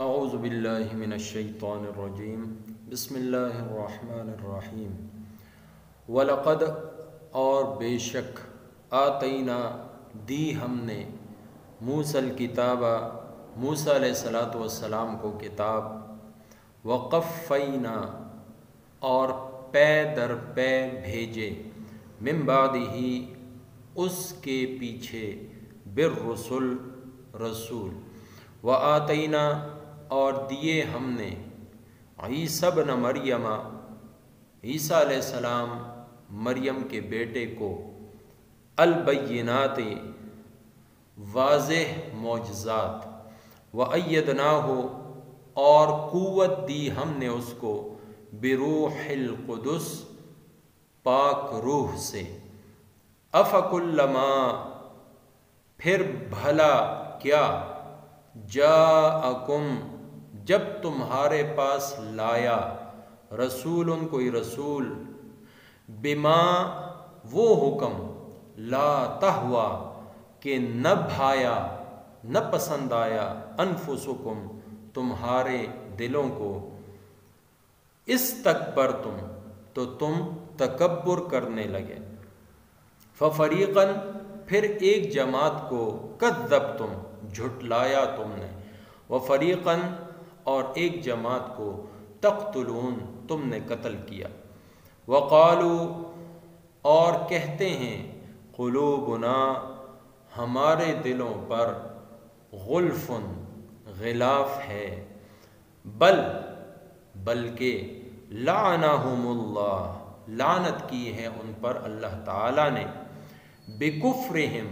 اعوذ باللہ من الشیطان الرجیم بسم اللہ الرحمن الرحیم وَلَقَدْ اور بے شک آتینا دی ہم نے موسیٰ الکتابہ موسیٰ علیہ السلام کو کتاب وقفینا اور پے در پے بھیجے من بعدہ اس کے پیچھے بالرسل رسول وآتینا اور دیے ہم نے عیسیٰ ابن مریم عیسیٰ علیہ السلام مریم کے بیٹے کو البینات واضح معجزات وَأَيَّدْنَاهُ اور قوت دی ہم نے اس کو بروح القدس پاک روح سے افکلما پھر بھلا کیا جاءکم جب تمہارے پاس لایا رسول کوئی رسول بما وہ حکم لا تہوا کہ نہ بھایا نہ پسند آیا انفسکم تمہارے دلوں کو استکبرتم تو تم تکبر کرنے لگے ففریقاً پھر ایک جماعت کو کذبتم جھٹلایا تم نے وفریقاً اور ایک جماعت کو تقتلون تم نے قتل کیا وقالوا اور کہتے ہیں قلوبنا ہمارے دلوں پر غلف غلاف ہے بلکہ لعنہم اللہ لعنت کی ہے ان پر اللہ تعالی نے بکفرہم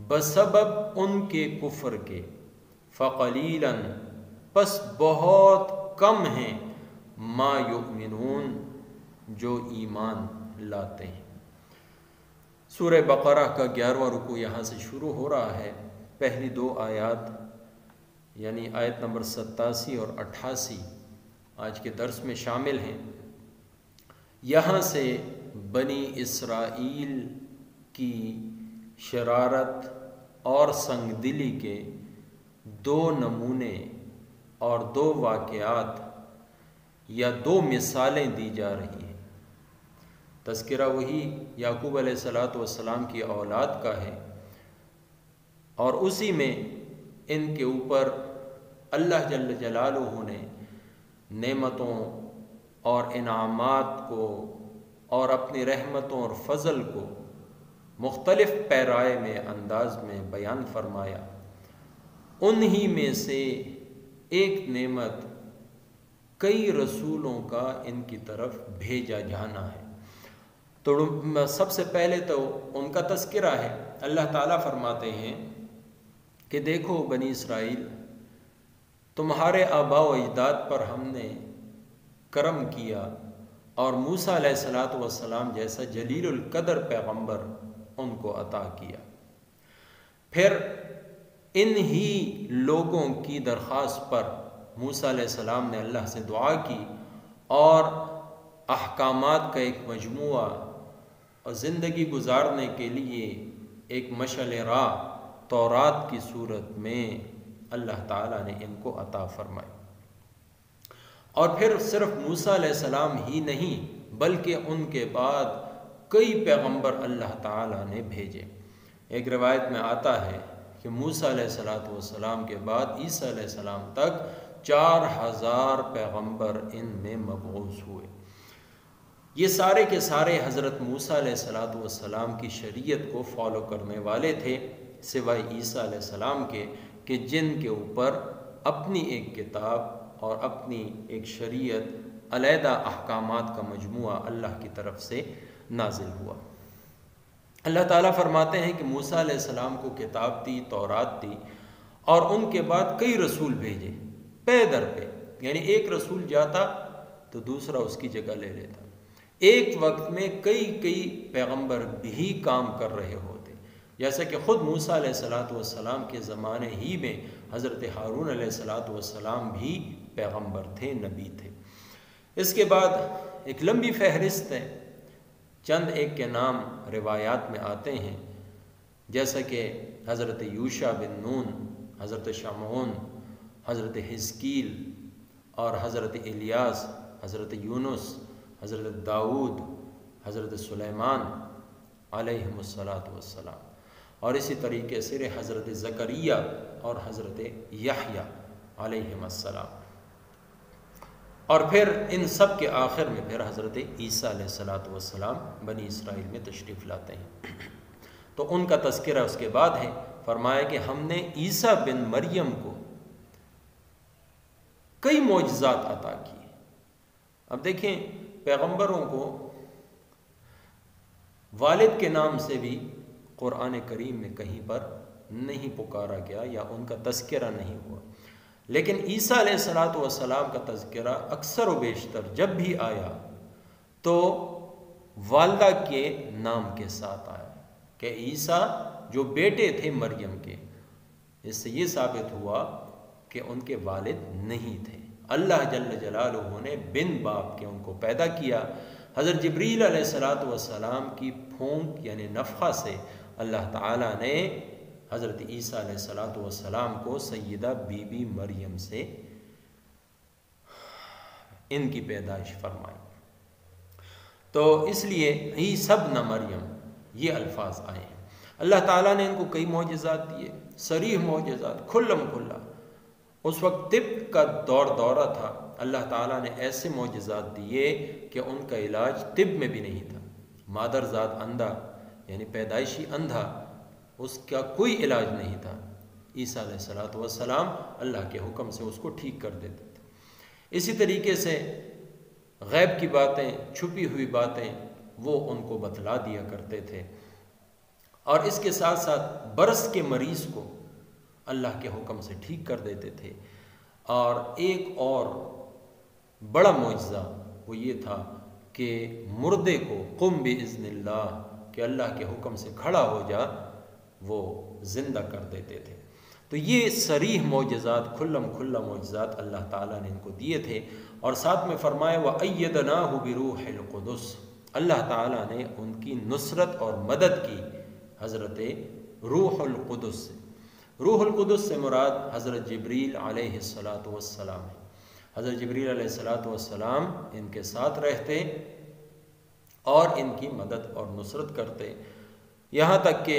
بسبب ان کے کفر کے فقلیلاً پس بہت کم ہیں ما یؤمنون جو ایمان لاتے ہیں۔ سورہ بقرہ کا 11واں رکوع یہاں سے شروع ہو رہا ہے۔ پہلی دو آیات یعنی آیت نمبر 87 اور 88 آج کے درس میں شامل ہیں۔ یہاں سے بنی اسرائیل کی شرارت اور سنگ دلی کے دو نمونے اور دو واقعات یا دو مثالیں دی جا رہی ہیں۔ تذکرہ وہی یعقوب علیہ السلام کی اولاد کا ہے اور اسی میں ان کے اوپر اللہ جل جلالہ نے نعمتوں اور انعامات کو اور اپنی رحمتوں اور فضل کو مختلف پیرائے میں انداز میں بیان فرمایا۔ انہی میں سے ایک نعمت کئی رسولوں کا ان کی طرف بھیجا جانا ہے۔ تو سب سے پہلے تو ان کا تذکرہ ہے۔ اللہ تعالیٰ فرماتے ہیں کہ دیکھو بنی اسرائیل، تمہارے آباء و اجداد پر ہم نے کرم کیا اور موسیٰ علیہ السلام جیسا جلیل القدر پیغمبر ان کو عطا کیا۔ پھر انہی لوگوں کی درخواست پر موسیٰ علیہ السلام نے اللہ سے دعا کی اور احکامات کا ایک مجموعہ اور زندگی گزارنے کے لیے ایک مشعل راہ تورات کی صورت میں اللہ تعالیٰ نے ان کو عطا فرمائی۔ اور پھر صرف موسیٰ علیہ السلام ہی نہیں بلکہ ان کے بعد کئی پیغمبر اللہ تعالیٰ نے بھیجے۔ ایک روایت میں آتا ہے کہ موسیٰ علیہ السلام کے بعد عیسیٰ علیہ السلام تک 4000 پیغمبر ان میں مبعوث ہوئے۔ یہ سارے کے سارے حضرت موسیٰ علیہ السلام کی شریعت کو فالو کرنے والے تھے، سوائے عیسیٰ علیہ السلام کے کہ جن کے اوپر اپنی ایک کتاب اور اپنی ایک شریعت علیحدہ احکامات کا مجموعہ اللہ کی طرف سے نازل ہوا۔ اللہ تعالیٰ فرماتے ہیں کہ موسیٰ علیہ السلام کو کتاب دی، تورات دی اور ان کے بعد کئی رسول بھیجے پے در پہ، یعنی ایک رسول جاتا تو دوسرا اس کی جگہ لے لیتا۔ ایک وقت میں کئی پیغمبر بھی کام کر رہے ہوتے، جیسا کہ خود موسیٰ علیہ السلام کے زمانے ہی میں حضرت ہارون علیہ السلام بھی پیغمبر تھے، نبی تھے۔ اس کے بعد ایک لمبی فہرست ہے، چند ایک کے نام روایات میں آتے ہیں، جیسا کہ حضرت یوشع بن نون، حضرت شمعون، حضرت حزقیل اور حضرت الیاس، حضرت یونس، حضرت داؤد، حضرت سلیمان علیہم السلام، اور اسی طریقے سے حضرت زکریا اور حضرت یحییٰ علیہم السلام، اور پھر ان سب کے آخر میں پھر حضرت عیسیٰ علیہ السلام بنی اسرائیل میں تشریف لاتے ہیں۔ تو ان کا تذکرہ اس کے بعد ہے۔ فرمایا کہ ہم نے عیسیٰ بن مریم کو کئی معجزات عطا کیے۔ اب دیکھیں، پیغمبروں کو والد کے نام سے بھی قرآن کریم میں کہیں پر نہیں پکارا گیا یا ان کا تذکرہ نہیں ہوا، لیکن عیسیٰ علیہ السلام کا تذکرہ اکثر و بیشتر جب بھی آیا تو والدہ کے نام کے ساتھ آیا کہ عیسیٰ جو بیٹے تھے مریم کے، اس سے یہ ثابت ہوا کہ ان کے والد نہیں تھے۔ اللہ جل جلالہ نے بن باپ کے ان کو پیدا کیا۔ حضرت جبریل علیہ السلام کی پھونک یعنی نفخہ سے اللہ تعالیٰ نے حضرت عیسیٰ علیہ السلام کو سیدہ بی بی مریم سے ان کی پیدائش فرمائی۔ تو اس لیے عیسی ابن مریم یہ الفاظ آئے ہیں۔ اللہ تعالیٰ نے ان کو کئی معجزات دیے، صریح معجزات، کھلم کھلا۔ اس وقت طب کا دورہ تھا، اللہ تعالیٰ نے ایسے معجزات دیے کہ ان کا علاج طب میں بھی نہیں تھا۔ مادرزاد اندھا یعنی پیدائشی اندھا، اس کا کوئی علاج نہیں تھا، عیسیٰ علیہ السلام اللہ کے حکم سے اس کو ٹھیک کر دیتے تھے۔ اسی طریقے سے غیب کی باتیں، چھپی ہوئی باتیں وہ ان کو بتلا دیا کرتے تھے، اور اس کے ساتھ ساتھ برس کے مریض کو اللہ کے حکم سے ٹھیک کر دیتے تھے۔ اور ایک اور بڑا معجزہ وہ یہ تھا کہ مردے کو قم باذن اللہ، کہ اللہ کے حکم سے کھڑا ہو جا، وہ زندہ کر دیتے تھے۔ تو یہ صریح معجزات، کھلم کھلا معجزات اللہ تعالیٰ نے ان کو دیے تھے، اور ساتھ میں فرمایا وَأَيَّدْنَاهُ بِرُوحِ الْقُدُسِ، اللہ تعالیٰ نے ان کی نصرت اور مدد کی حضرت روح القدس سے۔ روح القدس سے مراد حضرت جبریل علیہ السلام ہے۔ حضرت جبریل علیہ السلام ان کے ساتھ رہتے اور ان کی مدد اور نصرت کرتے، یہاں تک کہ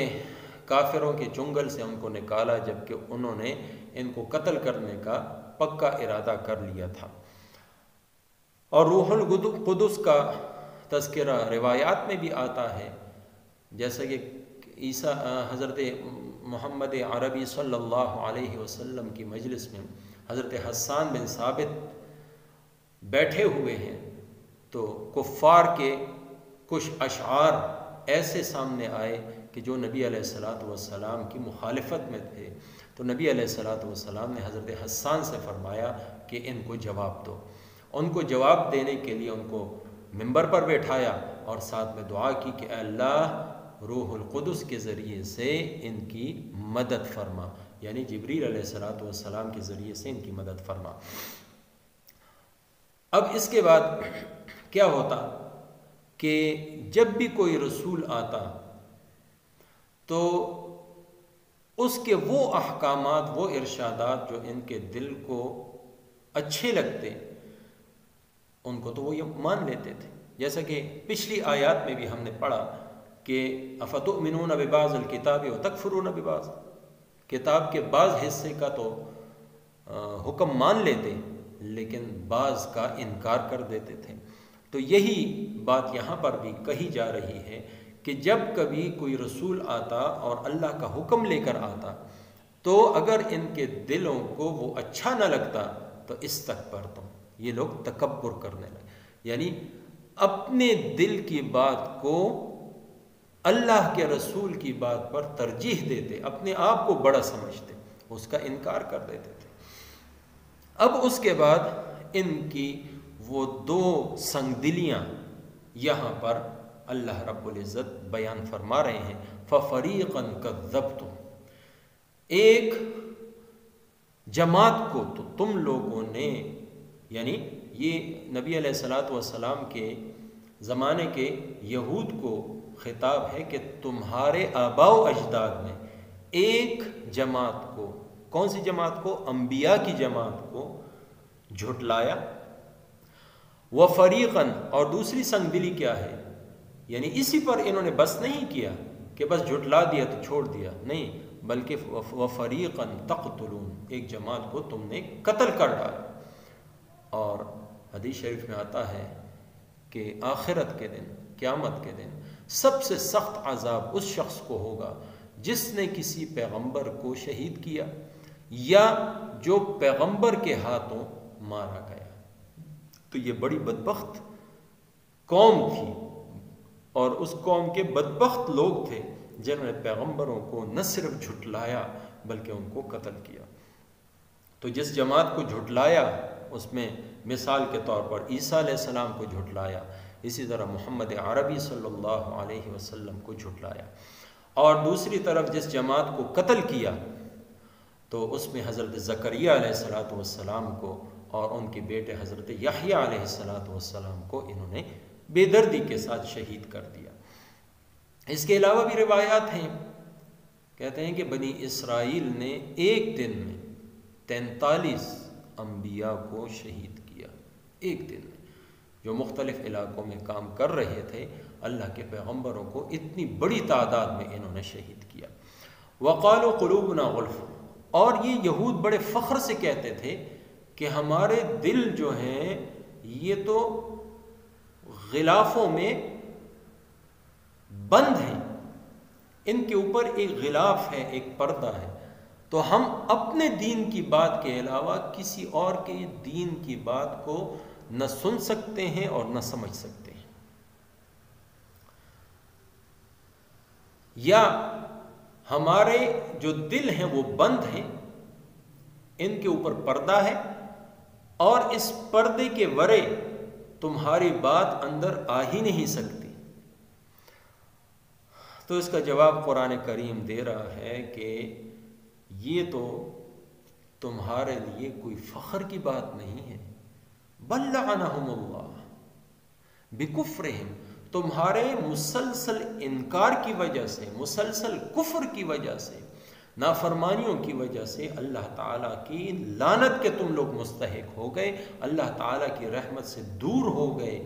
کافروں کے چنگل سے ان کو نکالا جبکہ انہوں نے ان کو قتل کرنے کا پکا ارادہ کر لیا تھا۔ اور روح القدس کا تذکرہ روایات میں بھی آتا ہے، جیسا کہ حضرت محمد عربی صلی اللہ علیہ وسلم کی مجلس میں حضرت حسان بن ثابت بیٹھے ہوئے ہیں، تو کفار کے کچھ اشعار ایسے سامنے آئے کہ جو نبی علیہ السلام کی مخالفت میں تھے، تو نبی علیہ السلام نے حضرت حسان سے فرمایا کہ ان کو جواب دو۔ ان کو جواب دینے کے لیے ان کو ممبر پر بیٹھایا اور ساتھ میں دعا کی کہ اے اللہ روح القدس کے ذریعے سے ان کی مدد فرما، یعنی جبریل علیہ السلام کے ذریعے سے ان کی مدد فرما۔ اب اس کے بعد کیا ہوتا کہ جب بھی کوئی رسول آتا تو اس کے وہ احکامات، وہ ارشادات جو ان کے دل کو اچھے لگتے ان کو تو وہ یہ مان لیتے تھے، جیسا کہ پچھلی آیات میں بھی ہم نے پڑھا کہ افتؤمنون ببعض الکتاب وتکفرون ببعض، کتاب کے بعض حصے کا تو حکم مان لیتے لیکن بعض کا انکار کر دیتے تھے۔ تو یہی بات یہاں پر بھی کہی جا رہی ہے کہ جب کبھی کوئی رسول آتا اور اللہ کا حکم لے کر آتا تو اگر ان کے دلوں کو وہ اچھا نہ لگتا تو استکبرتم، یہ لوگ تکبر کرنے لگے، یعنی اپنے دل کی بات کو اللہ کے رسول کی بات پر ترجیح دیتے، اپنے آپ کو بڑا سمجھتے، اس کا انکار کر دیتے تھے۔ اب اس کے بعد ان کی وہ دو سنگ دلیاں یہاں پر اللہ رب العزت بیان فرما رہے ہیں، فَفَرِيقًا كَذَّبْتُمْ، ایک جماعت کو تو تم لوگوں نے، یعنی یہ نبی علیہ السلام کے زمانے کے یہود کو خطاب ہے کہ تمہارے آباء و اجداد میں ایک جماعت کو کون سی جماعت کو؟ انبیاء کی جماعت کو جھٹلایا۔ وَفَرِيقًا، اور دوسری سنگ دلی کیا ہے؟ یعنی اسی پر انہوں نے بس نہیں کیا کہ بس جھٹلا دیا تو چھوڑ دیا، نہیں، بلکہ وَفَرِيقًا تَقْتُلُونَ، ایک جماعت کو تم نے قتل کر ڈالا۔ اور حدیث شریف میں آتا ہے کہ آخرت کے دن، قیامت کے دن سب سے سخت عذاب اس شخص کو ہوگا جس نے کسی پیغمبر کو شہید کیا یا جو پیغمبر کے ہاتھوں مارا گیا۔ تو یہ بڑی بدبخت قوم تھی، اور اس قوم کے بدبخت لوگ تھے جنہوں نے پیغمبروں کو نہ صرف جھٹلایا بلکہ ان کو قتل کیا۔ تو جس جماعت کو جھٹلایا اس میں مثال کے طور پر عیسیٰ علیہ السلام کو جھٹلایا، اسی طرح محمد عربی صلی اللہ علیہ وسلم کو جھٹلایا، اور دوسری طرف جس جماعت کو قتل کیا تو اس میں حضرت زکریا علیہ السلام کو اور ان کے بیٹے حضرت یحییٰ علیہ السلام کو انہوں نے بے دردی کے ساتھ شہید کر دیا۔ اس کے علاوہ بھی روایات ہیں، کہتے ہیں کہ بنی اسرائیل نے ایک دن میں 43 انبیاء کو شہید کیا، ایک دن میں، جو مختلف علاقوں میں کام کر رہے تھے، اللہ کے پیغمبروں کو اتنی بڑی تعداد میں انہوں نے شہید کیا۔ وقالوا قلوبنا غلف، اور یہ یہود بڑے فخر سے کہتے تھے کہ ہمارے دل جو ہیں یہ تو غلافوں میں بند ہیں، ان کے اوپر ایک غلاف ہے، ایک پردہ ہے، تو ہم اپنے دین کی بات کے علاوہ کسی اور کے دین کی بات کو نہ سن سکتے ہیں اور نہ سمجھ سکتے ہیں۔ یا ہمارے جو دل ہیں وہ بند ہیں، ان کے اوپر پردہ ہے، اور اس پردے کے ورے تمہاری بات اندر آ ہی نہیں سکتی۔ تو اس کا جواب قرآن کریم دے رہا ہے کہ یہ تو تمہارے لیے کوئی فخر کی بات نہیں ہے، بل لعنہم اللہ بکفرہم، تمہارے مسلسل انکار کی وجہ سے، مسلسل کفر کی وجہ سے، نافرمانیوں کی وجہ سے اللہ تعالیٰ کی لعنت کے تم لوگ مستحق ہو گئے، اللہ تعالیٰ کی رحمت سے دور ہو گئے۔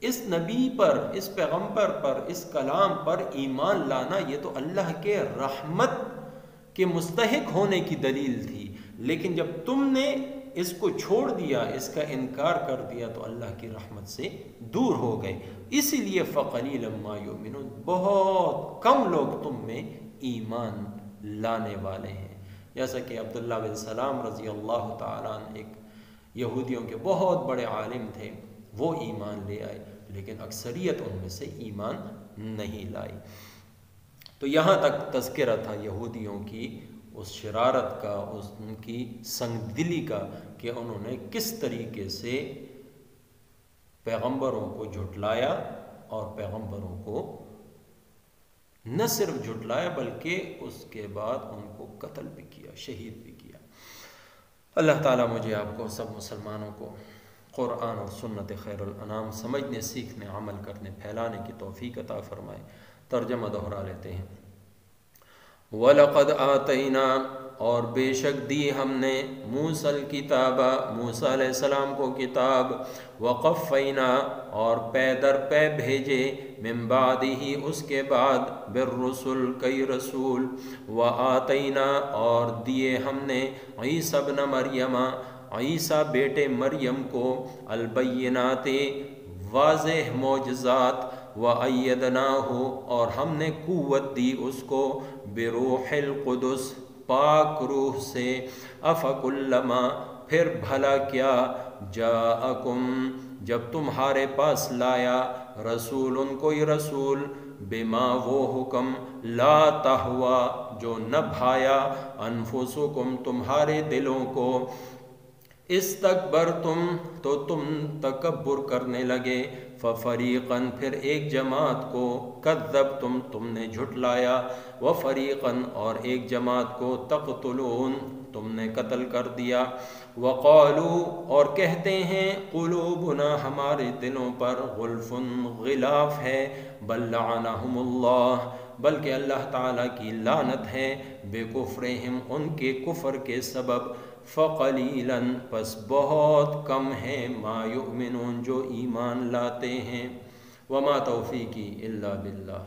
اس نبی پر، اس پیغمبر پر، اس کلام پر ایمان لانا یہ تو اللہ کے رحمت کے مستحق ہونے کی دلیل تھی، لیکن جب تم نے اس کو چھوڑ دیا، اس کا انکار کر دیا، تو اللہ کی رحمت سے دور ہو گئے۔ اسی لیے فَقَلِيلًا مَا يُؤْمِنُونَ، بہت کم لوگ تم میں ایمان لانے والے ہیں۔ جیسا کہ عبداللہ بن سلام رضی اللہ تعالیٰ عنہ ایک یہودیوں کے بہت بڑے عالم تھے، وہ ایمان لے آئے، لیکن اکثریت ان میں سے ایمان نہیں لائی۔ تو یہاں تک تذکرہ تھا یہودیوں کی اس شرارت کا، ان کی سنگ دلی کا، کہ انہوں نے کس طریقے سے پیغمبروں کو جھٹلایا، اور پیغمبروں کو نہ صرف جھٹلایا بلکہ اس کے بعد ان کو قتل بھی کیا، شہید بھی کیا۔ اللہ تعالیٰ مجھے آپ کو سب مسلمانوں کو قرآن اور سنت خیر الانام سمجھنے، سیکھنے، عمل کرنے، پھیلانے کی توفیق عطا فرمائے۔ ترجمہ دوہرا لیتے ہیں۔ وَلَقَدْ آتَيْنَا، اور بے شک دی ہم نے موسیٰ الکتاب، موسیٰ علیہ السلام کو کتاب، وَقَفَّيْنَا، اور پے در پے بھیجے، من بعدہ اس کے بعد، بالرسل کئی رسول، وَآتَيْنَا، اور دیے ہم نے عیسیٰ ابن مریم، عیسیٰ بیٹے مریم کو، البینات، واضح معجزات، وَأَيَّدْنَاهُ، اور ہم نے قوت دی اس کو، بروح القدس، پاک روح سے، افکلما، پھر بھلا کیا، جاءکم، جب تمہارے پاس لایا، رسول کوئی رسول، بما وہ حکم، لا تہوا، جو نہ بھایا، انفسکم، تمہارے دلوں کو، استکبرتم، تو تم تکبر کرنے لگے، ففریقاً، پھر ایک جماعت کو، کذبتم، تم نے جھٹلایا، وفریقاً، اور ایک جماعت کو، تقتلون، تم نے قتل کر دیا، وقالو، اور کہتے ہیں، قلوبنا، ہمارے دلوں پر، غلف، غلاف ہے، بل لعنہم اللہ، بلکہ اللہ تعالیٰ کی لعنت ہے بکفرہم ان کے کفر کے سبب، فقلیلاً پس بہت کم ہیں ما یؤمنون جو ایمان لاتے ہیں، وما توفیقی الا باللہ۔